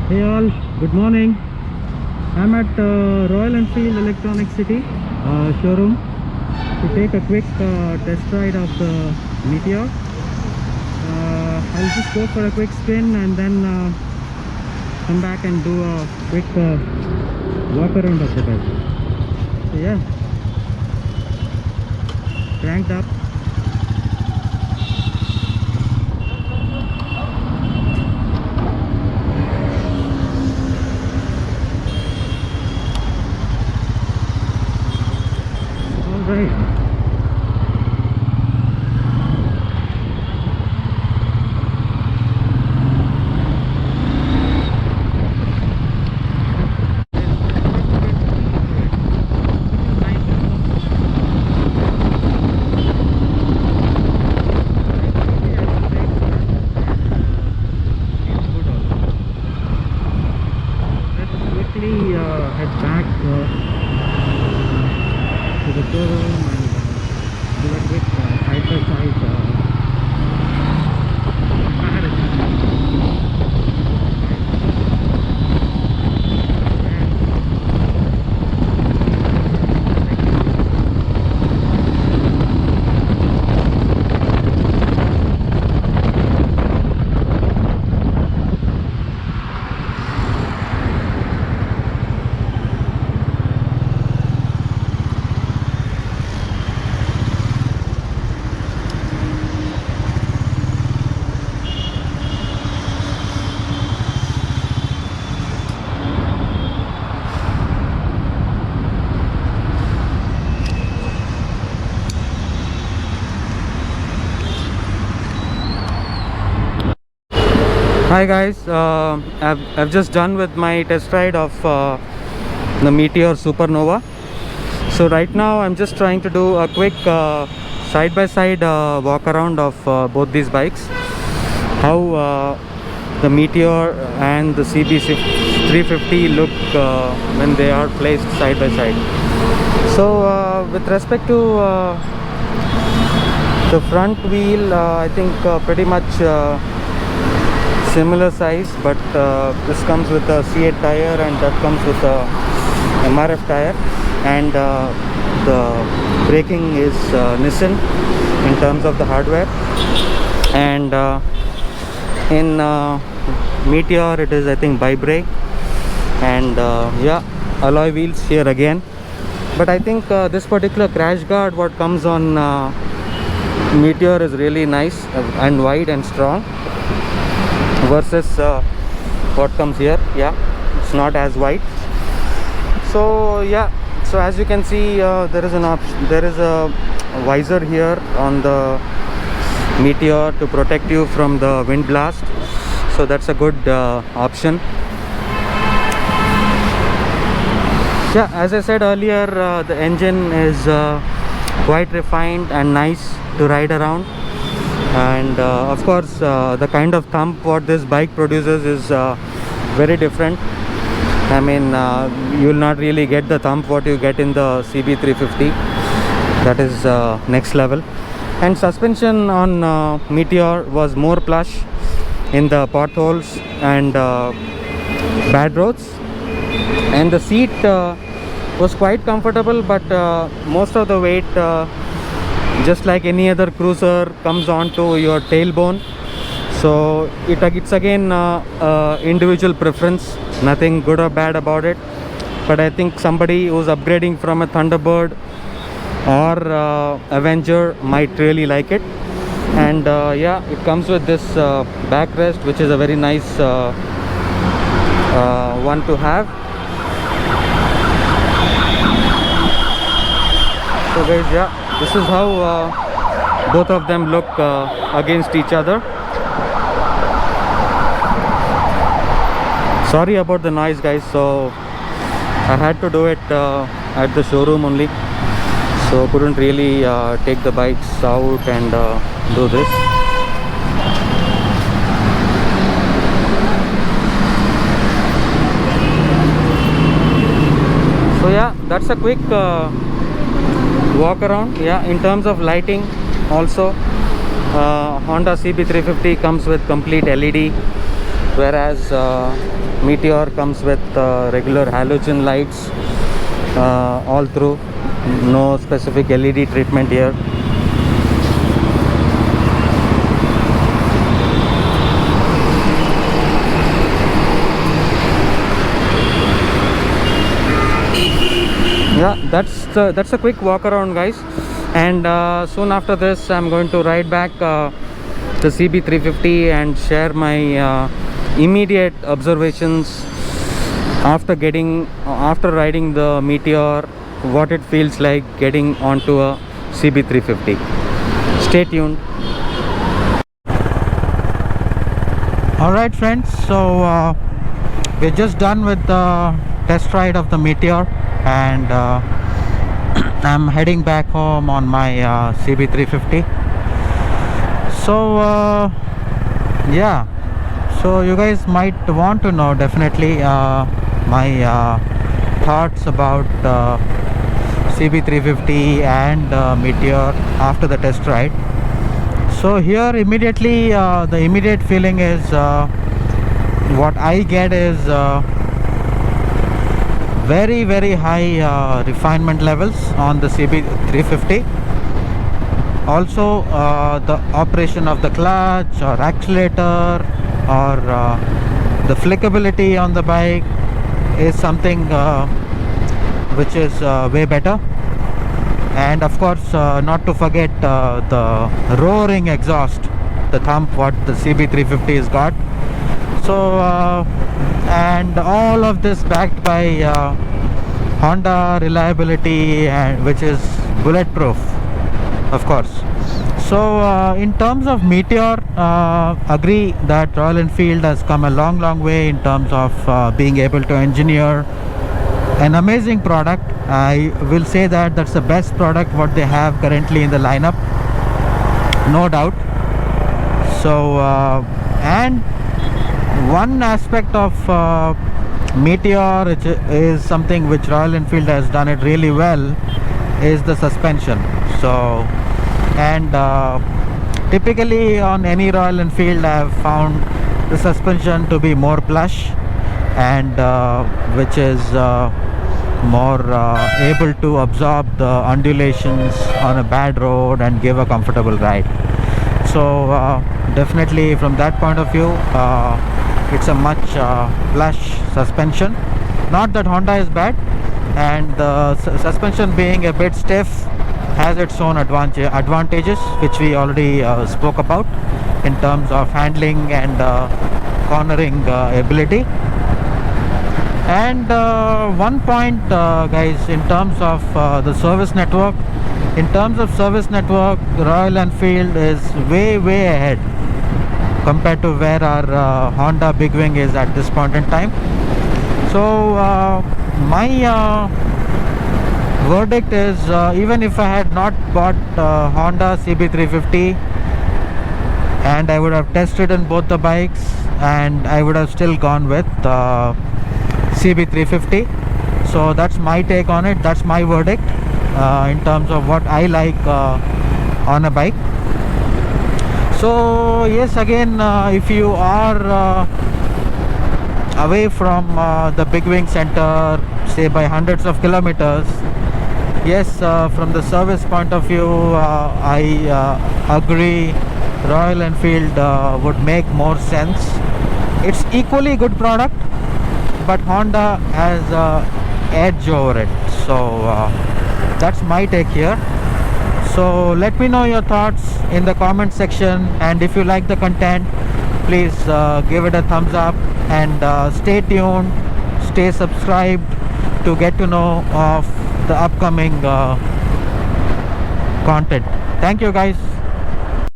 Hey all, good morning. I'm at Royal Enfield Electronic City showroom to take a quick test ride of the Meteor. I'll just go for a quick spin and then come back and do a quick walk around of the bike. So yeah, cranked up. Right. Quickly head back to the showroom and do a quick side-by-side comparison. Hi guys, I've just done with my test ride of the Meteor Supernova. So right now I'm just trying to do a quick side-by-side walk around of both these bikes. How the Meteor and the CB350 look when they are placed side by side. So with respect to the front wheel, I think pretty much similar size, but this comes with a C8 tire and that comes with a MRF tire, and the braking is Nissan in terms of the hardware, and in Meteor it is I think bi-brake, and yeah, alloy wheels here again. But I think this particular crash guard what comes on Meteor is really nice and wide and strong versus what comes here. Yeah, it's not as wide. So yeah, so as you can see, there is an option, there is a visor here on the Meteor to protect you from the wind blast, so that's a good option. Yeah, as I said earlier, the engine is quite refined and nice to ride around, and of course the kind of thump what this bike produces is very different. I mean, you will not really get the thump what you get in the CB350. That is next level. And suspension on Meteor was more plush in the potholes and bad roads, and the seat was quite comfortable, but most of the weight, just like any other cruiser, comes onto your tailbone. So it's again individual preference, nothing good or bad about it, but I think somebody who's upgrading from a Thunderbird or Avenger might really like it. And yeah, it comes with this backrest, which is a very nice one to have. So guys, yeah, this is how both of them look against each other. Sorry about the noise guys, so I had to do it at the showroom only, so couldn't really take the bikes out and do this. So yeah, that's a quick walk around. Yeah, in terms of lighting also, Honda CB350 comes with complete LED whereas Meteor comes with regular halogen lights all through, no specific LED treatment here. Yeah, that's a quick walk around, guys, and soon after this I'm going to ride back the CB350 and share my immediate observations after riding the Meteor, what it feels like getting onto a CB350. Stay tuned. Alright friends, so we're just done with the test ride of the Meteor, and I'm heading back home on my CB350. So yeah, so you guys might want to know definitely my thoughts about CB350 and Meteor after the test ride. So here immediately the immediate feeling is what I get is very high refinement levels on the CB350. Also the operation of the clutch or accelerator or the flickability on the bike is something which is way better. And of course not to forget the roaring exhaust, the thump what the CB350 has got. So and all of this backed by Honda reliability, and which is bulletproof, of course. So in terms of Meteor, agree that Royal Enfield has come a long way in terms of being able to engineer an amazing product. I will say that that's the best product what they have currently in the lineup, no doubt. So and one aspect of Meteor which is something which Royal Enfield has done it really well is the suspension. So and typically on any Royal Enfield I have found the suspension to be more plush, and which is more able to absorb the undulations on a bad road and give a comfortable ride. So definitely from that point of view it's a much plush suspension. Not that Honda is bad, and the suspension being a bit stiff has its own advantages, which we already spoke about in terms of handling and cornering ability. And one point guys, in terms of the service network, Royal Enfield is way ahead compared to where our Honda Big Wing is at this point in time. So my verdict is, even if I had not bought Honda CB350 and I would have tested in both the bikes, and I would have still gone with CB350. So that's my take on it, that's my verdict in terms of what I like on a bike. So yes, again if you are away from the Big Wing Center, say by hundreds of kilometers, yes, from the service point of view I agree Royal Enfield would make more sense. It's equally good product, but Honda has edge over it. So that's my take here. So let me know your thoughts in the comment section, and if you like the content, please give it a thumbs up, and stay tuned, stay subscribed to get to know of the upcoming content. Thank you guys.